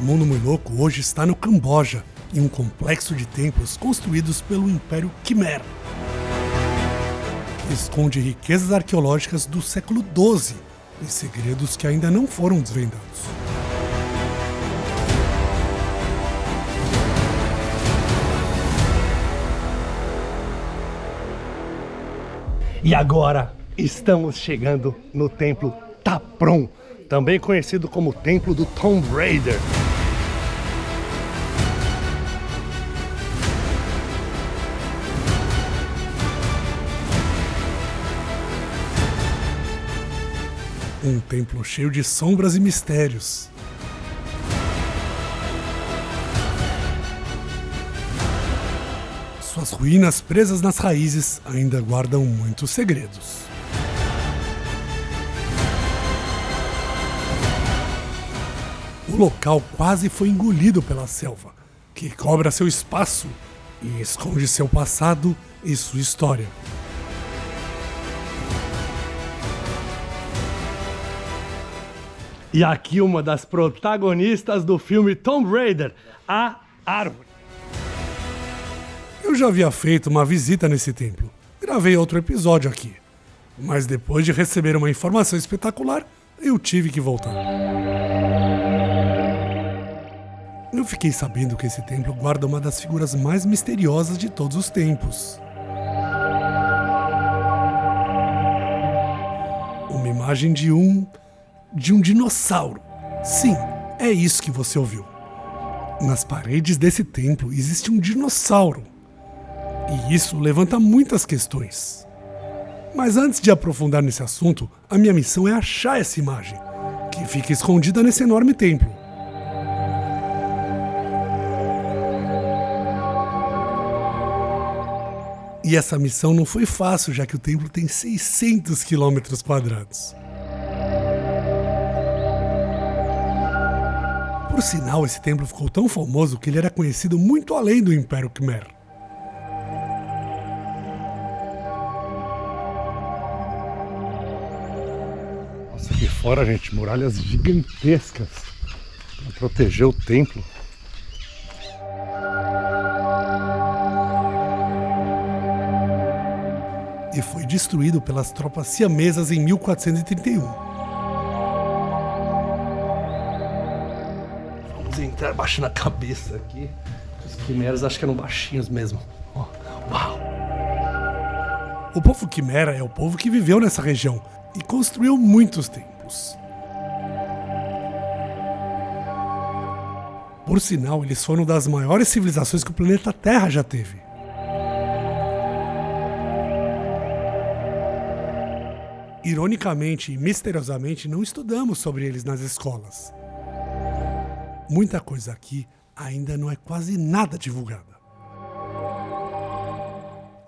O Mundo Muito Louco hoje está no Camboja, em um complexo de templos construídos pelo Império Khmer. Esconde riquezas arqueológicas do século XII e segredos que ainda não foram desvendados. E agora estamos chegando no Templo Ta Prohm, também conhecido como Templo do Tomb Raider. Um templo cheio de sombras e mistérios. Suas ruínas presas nas raízes ainda guardam muitos segredos. O local quase foi engolido pela selva, que cobra seu espaço e esconde seu passado e sua história. E aqui uma das protagonistas do filme Tomb Raider, a Árvore. Eu já havia feito uma visita nesse templo, gravei outro episódio aqui, mas depois de receber uma informação espetacular, eu tive que voltar. Eu fiquei sabendo que esse templo guarda uma das figuras mais misteriosas de todos os tempos. Uma imagem de um dinossauro. Sim, é isso que você ouviu. Nas paredes desse templo existe um dinossauro. E isso levanta muitas questões. Mas antes de aprofundar nesse assunto, a minha missão é achar essa imagem, que fica escondida nesse enorme templo. E essa missão não foi fácil, já que o templo tem 600 quilômetros quadrados. Por sinal, esse templo ficou tão famoso que ele era conhecido muito além do Império Khmer. Nossa, aqui fora, gente, muralhas gigantescas para proteger o templo. E foi destruído pelas tropas siamesas em 1431. Entrar baixo na cabeça aqui. Os quimeras acho que eram baixinhos mesmo. Uau! O povo quimera é o povo que viveu nessa região e construiu muitos templos. Por sinal, eles foram das maiores civilizações que o planeta Terra já teve. Ironicamente e misteriosamente, não estudamos sobre eles nas escolas. Muita coisa aqui ainda não é quase nada divulgada.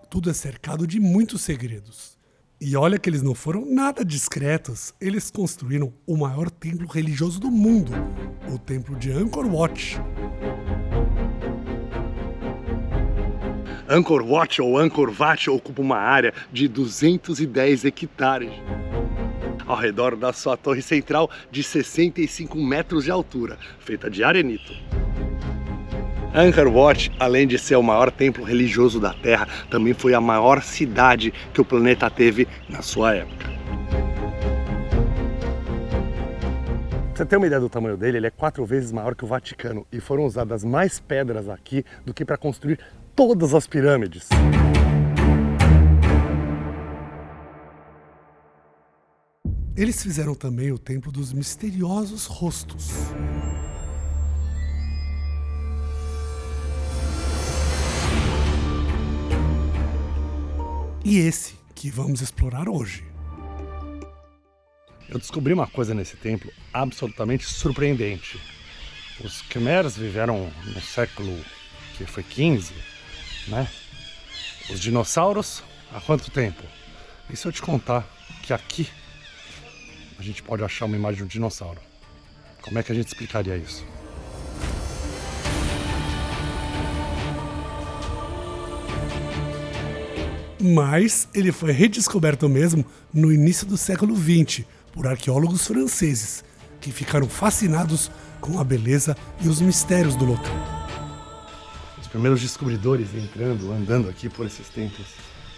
Tudo é cercado de muitos segredos. E olha que eles não foram nada discretos. Eles construíram o maior templo religioso do mundo, o templo de Angkor Wat. Angkor Wat ou Angkor Wat ocupa uma área de 210 hectares. Ao redor da sua torre central de 65 metros de altura, feita de arenito. Angkor Wat, além de ser o maior templo religioso da Terra, também foi a maior cidade que o planeta teve na sua época. Pra você ter uma ideia do tamanho dele, ele é 4 vezes maior que o Vaticano e foram usadas mais pedras aqui do que para construir todas as pirâmides. Eles fizeram também o Templo dos Misteriosos Rostos. E esse que vamos explorar hoje. Eu descobri uma coisa nesse templo absolutamente surpreendente. Os Khmers viveram no século que foi 15, né? Os dinossauros, há quanto tempo? E se eu te contar que aqui a gente pode achar uma imagem de um dinossauro? Como é que a gente explicaria isso? Mas ele foi redescoberto mesmo no início do século XX por arqueólogos franceses, que ficaram fascinados com a beleza e os mistérios do local. Os primeiros descobridores entrando, andando aqui por esses templos,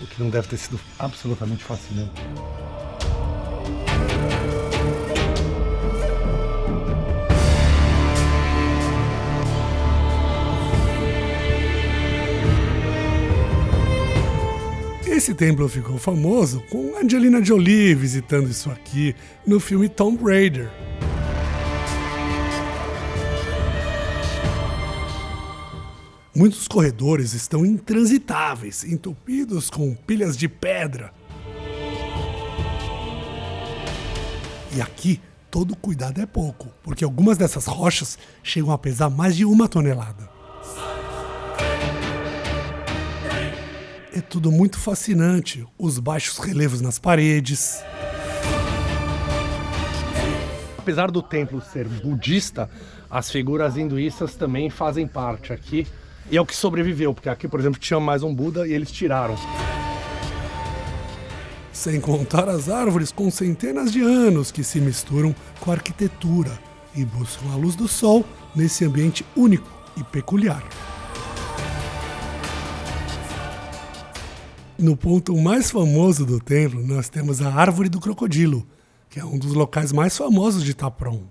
o que não deve ter sido absolutamente fascinante. Esse templo ficou famoso com Angelina Jolie visitando isso aqui no filme Tomb Raider. Muitos corredores estão intransitáveis, entupidos com pilhas de pedra. E aqui, todo cuidado é pouco, porque algumas dessas rochas chegam a pesar mais de 1 tonelada. É tudo muito fascinante, os baixos relevos nas paredes. Apesar do templo ser budista, as figuras hinduístas também fazem parte aqui. E é o que sobreviveu, porque aqui, por exemplo, tinha mais um Buda e eles tiraram. Sem contar as árvores com centenas de anos que se misturam com a arquitetura e buscam a luz do sol nesse ambiente único e peculiar. No ponto mais famoso do templo, nós temos a Árvore do Crocodilo, que é um dos locais mais famosos de Taprom.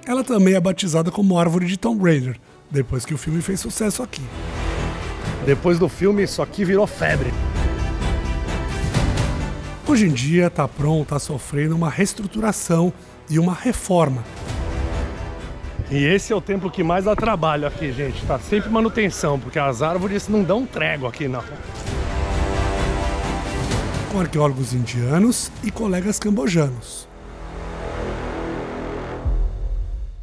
Ela também é batizada como Árvore de Tomb Raider, depois que o filme fez sucesso aqui. Depois do filme, isso aqui virou febre. Hoje em dia, Taprom está sofrendo uma reestruturação e uma reforma. E esse é o templo que mais dá trabalho aqui, gente. Tá sempre manutenção, porque as árvores não dão trégua aqui, não. Com arqueólogos indianos e colegas cambojanos.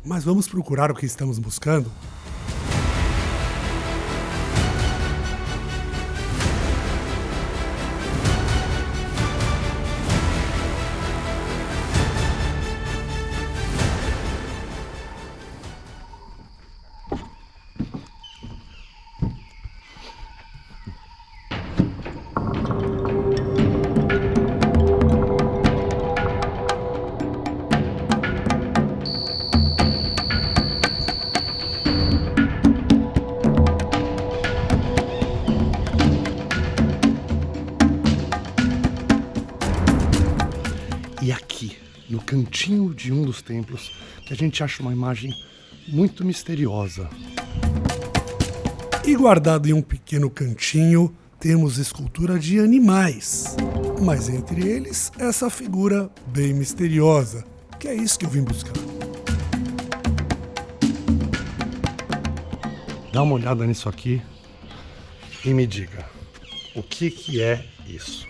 Mas vamos procurar o que estamos buscando? E aqui, no cantinho de um dos templos, que a gente acha uma imagem muito misteriosa. E guardado em um pequeno cantinho, temos escultura de animais. Mas entre eles, essa figura bem misteriosa, que é isso que eu vim buscar. Dá uma olhada nisso aqui e me diga, o que é isso?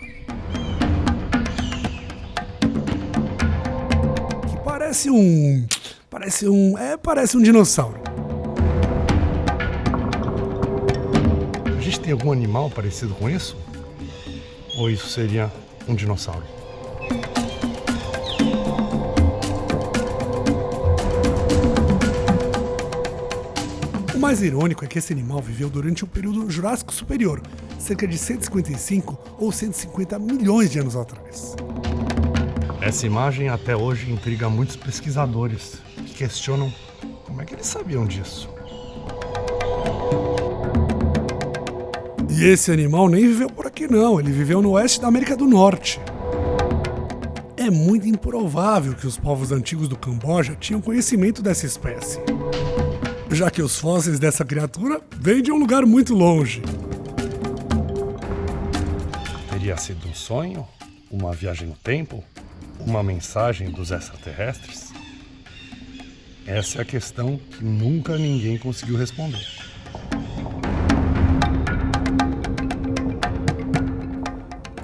Parece um dinossauro. A gente tem algum animal parecido com isso? Ou isso seria um dinossauro? O mais irônico é que esse animal viveu durante o período Jurássico Superior, cerca de 155 ou 150 milhões de anos atrás. Essa imagem até hoje intriga muitos pesquisadores que questionam como é que eles sabiam disso. E esse animal nem viveu por aqui não, ele viveu no oeste da América do Norte. É muito improvável que os povos antigos do Camboja tinham conhecimento dessa espécie, já que os fósseis dessa criatura vêm de um lugar muito longe. Teria sido um sonho? Uma viagem no tempo? Uma mensagem dos extraterrestres? Essa é a questão que nunca ninguém conseguiu responder.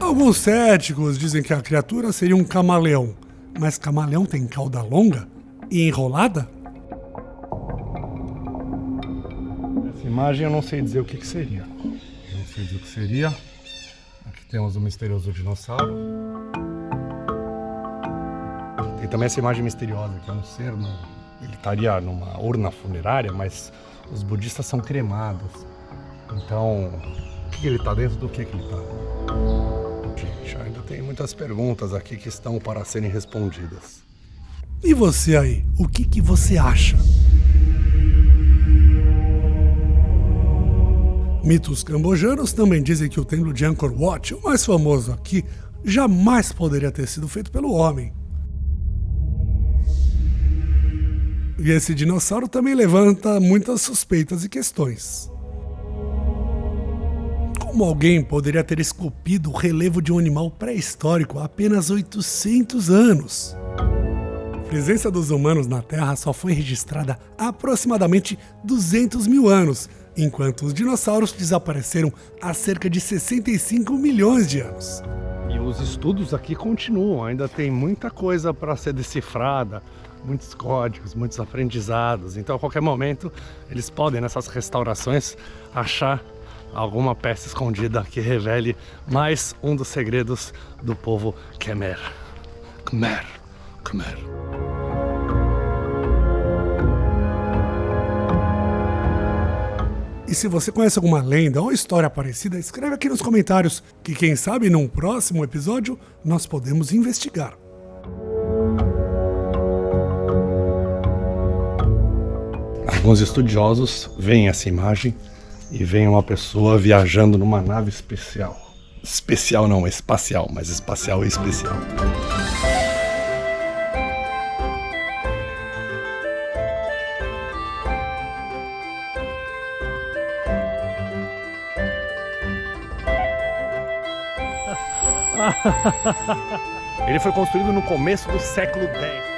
Alguns céticos dizem que a criatura seria um camaleão, mas camaleão tem cauda longa e enrolada? Essa imagem eu não sei dizer o que seria. Eu não sei dizer o que seria. Aqui temos o misterioso dinossauro. Tem também essa imagem misteriosa, que é um ser, ele estaria numa urna funerária, mas os budistas são cremados. Então, o que ele está dentro do que ele está? Gente, ainda Tem muitas perguntas aqui que estão para serem respondidas. E você aí, o que você acha? Mitos cambojanos também dizem que o templo de Angkor Wat, o mais famoso aqui, jamais poderia ter sido feito pelo homem. E esse dinossauro também levanta muitas suspeitas e questões. Como alguém poderia ter esculpido o relevo de um animal pré-histórico há apenas 800 anos? A presença dos humanos na Terra só foi registrada há aproximadamente 200 mil anos, enquanto os dinossauros desapareceram há cerca de 65 milhões de anos. E os estudos aqui continuam, ainda tem muita coisa para ser decifrada, muitos códigos, muitos aprendizados. Então a qualquer momento eles podem, nessas restaurações, achar alguma peça escondida que revele mais um dos segredos do povo Khmer. Khmer. E se você conhece alguma lenda ou história parecida, escreve aqui nos comentários, que quem sabe num próximo episódio nós podemos investigar. Alguns estudiosos veem essa imagem e veem uma pessoa viajando numa nave especial. Especial não, espacial, mas espacial e especial. Ele foi construído no começo do século X.